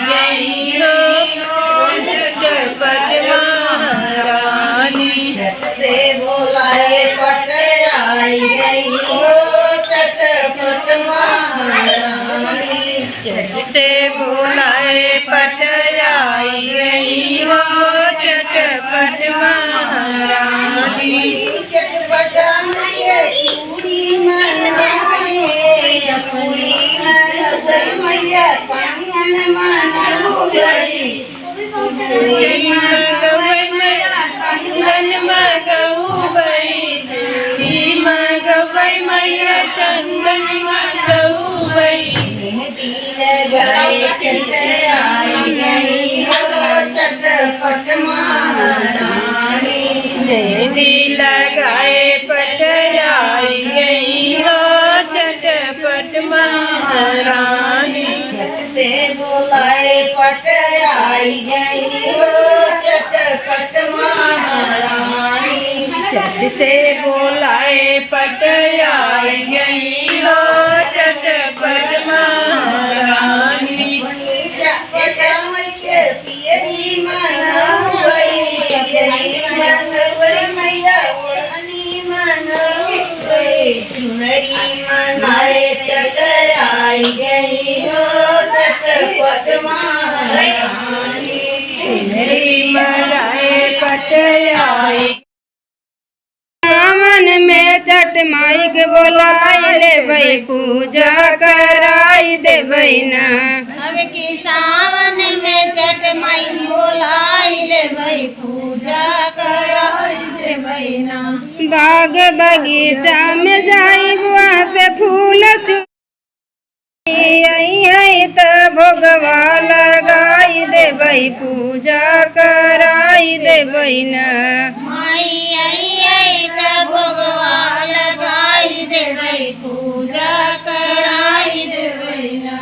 गई हो झटपट महारानी। झट से बोलाए पट आई गई हो चटपट महारानी। झट से बोलाए पट आई गई हो चटपट महारानी। चटपट चूड़ी मनाए चूड़ी मन गई मैया कंगन मनाऊ गई। कंगन मगऊ गई मगवई मैया चंदन मगऊ गई। मेहंदी लगाए चट आई गई हो चटपट महारानी। मेहंदी लगाए पट आई गई हो चटपट महारानी। झट से बोलाए पट आई गई हो चटपट महारानी। झट से बोलाए पट आई गई हो चटपट महारानी। पियरी मनाऊ गई पियरी मनवई मैया ओढ़नी मनाऊ गई। चुनरी मनाए चट आई गई हो चटपट महारानी। चुनरी मनाए पट आई। सावन में चट माइक बोलाई ले भाई पूजा कराई दे बहिना। अब की सावन में चट माई बोलाई ले भाई पूजा कराई दे बहिना। बाग बगीचा में जाई वहाँ से फूल आई तो भोगवा लगाई दे भाई पूजा कराई दे बहिना। माई आई तो भोगवा लगाई दे भाई पूजा कराई दे बहिना।